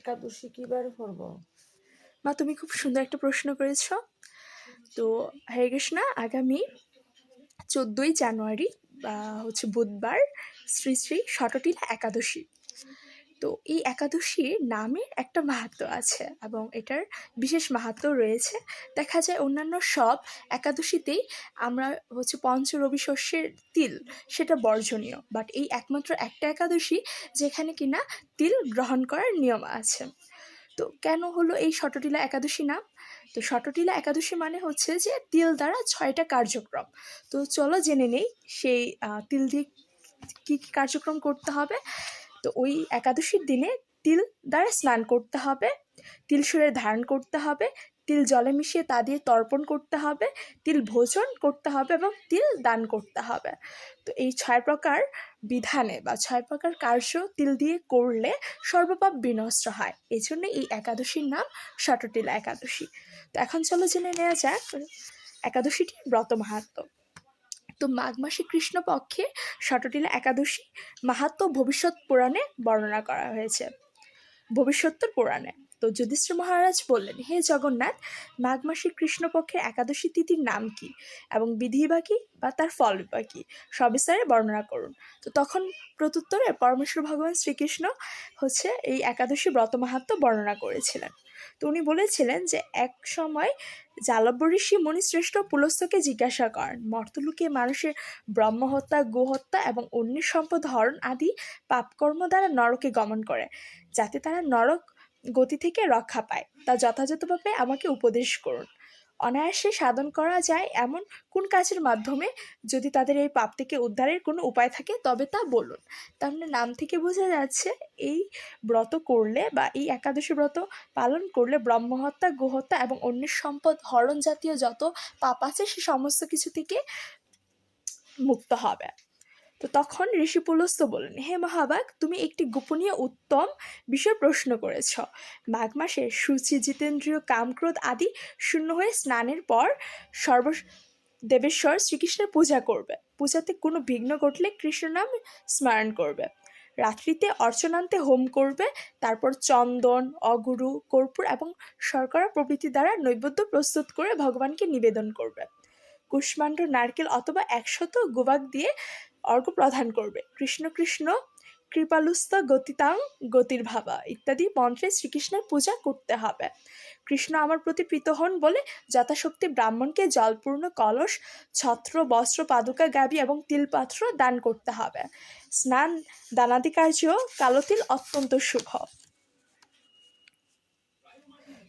একাদশী কি বারে পড়বো? মা, তুমি খুব সুন্দর একটা প্রশ্ন করেছ। তো হরে কৃষ্ণা, আগামী 14ই জানুয়ারি বুধবার শ্রী শ্রী ষটটিলা একাদশী। তো এই একাদশীর নামের একটা মাহাত্ম্য আছে এবং এটার বিশেষ মাহাত্ম্য রয়েছে। দেখা যায় অন্যান্য সব একাদশীতেই আমরা পঞ্চরবি শস্যের তিল সেটা বর্জনীয়, বাট এই একমাত্র একটা একাদশী যেখানে কিনা তিল গ্রহণ করার নিয়ম আছে। তো কেন হলো এই ষটটিলা একাদশী নাম? তো ষটটিলা একাদশী মানে হচ্ছে যে তিল দ্বারা 6টা কার্যক্রম। তো চলো জেনে নেই সেই তিল দিয়ে কী কী কার্যক্রম করতে হবে। তো ওই একাদশীর দিনে তিল দ্বারা স্নান করতে হবে, তিল শরীরে ধারণ করতে হবে, তিল জলে মিশিয়ে তা দিয়ে তর্পণ করতে হবে, তিল ভোজন করতে হবে এবং তিল দান করতে হবে। তো এই 6 প্রকার বিধানে বা 6 প্রকার কার্য তিল দিয়ে করলে সর্বপাপ বিনষ্ট হয়। এই জন্য এই একাদশীর নাম ষটটিলা একাদশী। তো এখন চলো জেনে নেওয়া যাক একাদশীটির ব্রত মাহাত্ম্য। তো মাঘ মাসে কৃষ্ণপক্ষে ষটটিলা একাদশী মাহাত্ম্য ভবিষ্যৎ পুরাণে বর্ণনা করা হয়েছে। ভবিষ্যোত্তর পুরাণে তো যুধিষ্ঠির মহারাজ বললেন, হে জগন্নাথ, মাঘ মাসে কৃষ্ণপক্ষের একাদশী তিথির নাম কি এবং বিধি বা কি বা তার ফল বা কি, সবিস্তারে বর্ণনা করুন। তো তখন প্রত্যুত্তরে পরমেশ্বর ভগবান শ্রীকৃষ্ণ এই একাদশী ব্রত মাহাত্ম্য বর্ণনা করেছিলেন। তো উনি বলেছিলেন যে এক সময় জালব্য ঋষি মুনিশ্রেষ্ঠ পুলস্তকে জিজ্ঞাসা করেন, মর্তলোকে মানুষের ব্রহ্মহত্যা, গোহত্যা এবং অন্যের সম্পদ হরণ আদি পাপকর্ম দ্বারা নরকে গমন করে, যাতে তারা নরক গতি থেকে রক্ষা পায়, তা যথাযথভাবে আমাকে উপদেশ করুন। অনায়াসে সাধন করা যায় এমন কোন কাজের মাধ্যমে যদি তাদের এই পাপ থেকে উদ্ধারের কোনো উপায় থাকে তবে তা বলুন। তার মানে নাম থেকে বোঝা যাচ্ছে এই ব্রত করলে বা এই একাদশী ব্রত পালন করলে ব্রহ্মহত্যা, গোহত্যা এবং অন্যের সম্পদ হরণ জাতীয় যত পাপ আছে সে সমস্ত কিছু থেকে মুক্ত হবে। তো তখন ঋষি পুলস্ত্য বললেন, হে মহাভাগ, তুমি একটি গোপনীয় উত্তম বিষয় প্রশ্ন করেছ। মাঘ মাসে সূচি, জিতেন্দ্রীয়, কামক্রোধ আদি শূন্য হয়ে স্নানের পর দেবেশ্বর শ্রীকৃষ্ণের পূজা করবে। পূজাতে কোনো বিঘ্ন ঘটলে কৃষ্ণ নাম স্মরণ করবে। রাত্রিতে অর্চনান্তে হোম করবে, তারপর চন্দন, অগুরু, কর্পূর এবং শর্করা প্রভৃতি দ্বারা নৈবেদ্য প্রস্তুত করে ভগবানকে নিবেদন করবে। কুষ্মাণ্ড, নারকেল অথবা 100 গোবাক দিয়ে অর্ঘ্য প্রদান করবে। কৃষ্ণ কৃষ্ণ কৃপালুস্ত গতিতাং গতির ভাবা ইত্যাদি মন্ত্রে শ্রীকৃষ্ণের পূজা করতে হবে। কৃষ্ণ আমার প্রতি প্রীত হন বলে যথাশক্তি ব্রাহ্মণকে জলপূর্ণ কলস, ছত্র, বস্ত্র, পাদুকা, গাবি এবং তিলপাত্র দান করতে হবে। স্নান দানাদি কার্য কালো তিল অত্যন্ত শুভ।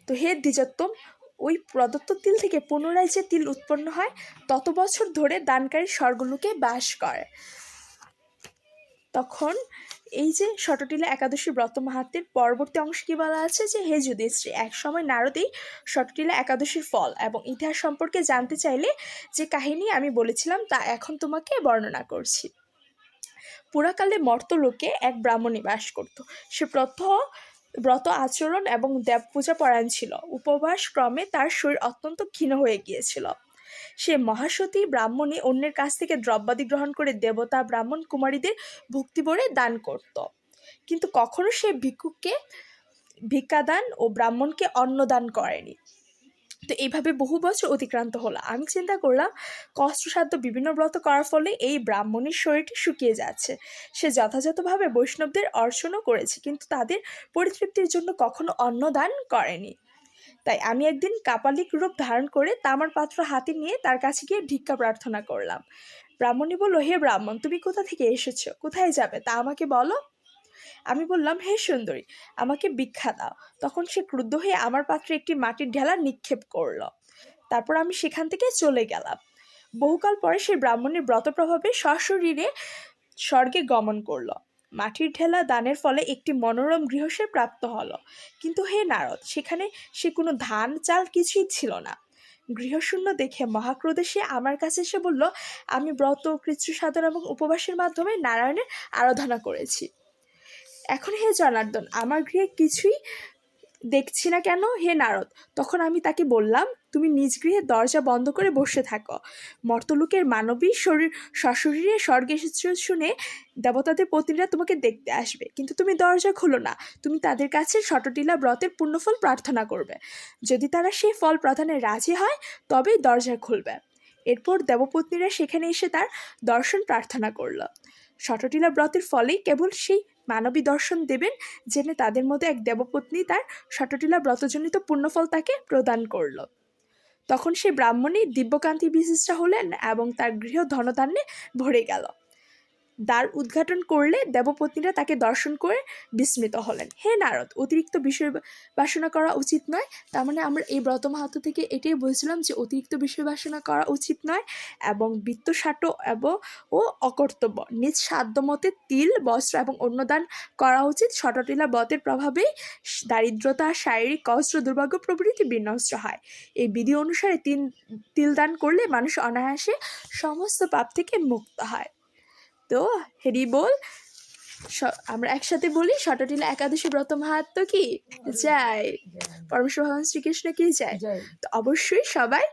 তো হে দ্বিজোত্তম, ওই প্রদত্ত তিল থেকে পুনরায় যে তিল উৎপন্ন হয় তত বছর ধরে দানকারী স্বর্গলোকে বাস করে। তখন এই যে ষটটিলা একাদশী ব্রত মাহাত্ম্যের পরবর্তী অংশ কি বলা আছে যে, হে যুধিষ্ঠির, এক সময় নারদই ষটটিলা একাদশীর ফল এবং ইতিহাস সম্পর্কে জানতে চাইলে যে কাহিনী আমি বলেছিলাম তা এখন তোমাকে বর্ণনা করছি। পুরাকালে মর্তলোকে এক ব্রাহ্মণী বাস করত। সে ব্রত আচরণ এবং দেব পূজা পরায়ণ ছিল। উপবাস ক্রমে তার শরীর অত্যন্ত ক্ষীণ হয়ে গিয়েছিল। সে মহাসতী ব্রাহ্মণী অন্যের কাছ থেকে দ্রব্যাদি গ্রহণ করে দেবতা, ব্রাহ্মণ, কুমারীদের ভক্তিভরে দান করত, কিন্তু কখনো সে ভিক্ষুককে ভিক্ষাদান ও ব্রাহ্মণকে অন্নদান করেনি। তো এইভাবে বহু বছর অতিক্রান্ত হলো। আমি চিন্তা করলাম কষ্টসাধ্য বিভিন্ন ব্রত করার ফলে এই ব্রাহ্মণের শরীরটি শুকিয়ে যাচ্ছে। সে যথাযথভাবে বৈষ্ণবদের অর্চনও করেছে, কিন্তু তাদের পরিতৃপ্তির জন্য কখনো অন্নদান করেনি। তাই আমি একদিন কাপালিক রূপ ধারণ করে তামার পাত্র হাতে নিয়ে তার কাছে গিয়ে ভিক্ষা প্রার্থনা করলাম। ব্রাহ্মণী বলল, হে ব্রাহ্মণ, তুমি কোথা থেকে এসেছো, কোথায় যাবে তা আমাকে বলো। আমি বললাম, হে সুন্দরী, আমাকে ভিক্ষা দাও। তখন সে ক্রুদ্ধ হয়ে আমার পাত্রে একটি মাটির ঢেলা নিক্ষেপ করলো। তারপর আমি সেখান থেকে চলে গেলাম। বহুকাল পরে সেই ব্রাহ্মণের ব্রত প্রভাবে সশরীরে স্বর্গে গমন করলো। মাটির ঢেলা দানের ফলে একটি মনোরম গৃহ সে প্রাপ্ত হলো। কিন্তু হে নারদ, সেখানে সে কোনো ধান চাল কিছুই ছিল না। গৃহশূন্য দেখে মহাক্রোধে সে আমার কাছে এসে বলল, আমি ব্রত, কৃচ্ছ সাধন এবং উপবাসের মাধ্যমে নারায়ণের আরাধনা করেছি। এখন হে জনার্দন, আমার গৃহে কিছুই দেখছি না কেন হে নারদ? তখন আমি তাকে বললাম, তুমি নিজ গৃহে দরজা বন্ধ করে বসে থাকো। মর্তলোকের মানবী শরীর সশরীরে স্বর্গে এসেছ শুনে দেবতাদের পত্নীরা তোমাকে দেখতে আসবে, কিন্তু তুমি দরজা খোলো না। তুমি তাদের কাছে ষটটিলা ব্রতের পুণ্যফল প্রার্থনা করবে। যদি তারা সেই ফল প্রদানে রাজি হয় তবেই দরজা খুলবে। এরপর দেবপত্নীরা সেখানে এসে তার দর্শন প্রার্থনা করল। ষটটিলা ব্রতের ফলেই কেবল সেই মানবী দর্শন দেবেন জেনে তাদের মধ্যে এক দেবপত্নী তার ষটটিলা ব্রতজনিত পুণ্যফল তাকে প্রদান করল। তখন সেই ব্রাহ্মণী দিব্যকান্তি বিশিষ্টা হলেন এবং তার গৃহ ধনধান্যে ভরে গেল। দ্বার উদ্ঘাটন করলে দেবপত্নীরা তাকে দর্শন করে বিস্মিত হলেন। হে নারদ, অতিরিক্ত বিষয় বাসনা করা উচিত নয়। তার মানে আমরা এই ব্রত মাহাত্ম্য থেকে এটাই বলছিলাম যে অতিরিক্ত বিষয় বাসনা করা উচিত নয় এবং বিত্তসাট এবং ও অকর্তব্য। নিজ সাধ্যমতে তিল, বস্ত্র এবং অন্নদান করা উচিত। ষটটিলা ব্রতের প্রভাবেই দারিদ্রতা, শারীরিক কষ্ট, দুর্ভাগ্য প্রভৃতি বিনষ্ট হয়। এই বিধি অনুসারে তিল দান করলে মানুষ অনায়াসে সমস্ত পাপ থেকে মুক্ত হয়। তো হেরি বল, আমরা একসাথে বলি ষটটিলা একাদশী ব্রত মাহাত্ম্য কি? জয় পরমেশ্বর ভগবান শ্রীকৃষ্ণ কি জয়। তো অবশ্যই সবাই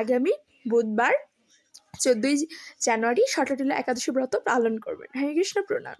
আগামী বুধবার 14ই জানুয়ারি ষটটিলা একাদশী ব্রত পালন করবেন। হরে কৃষ্ণ, প্রণাম।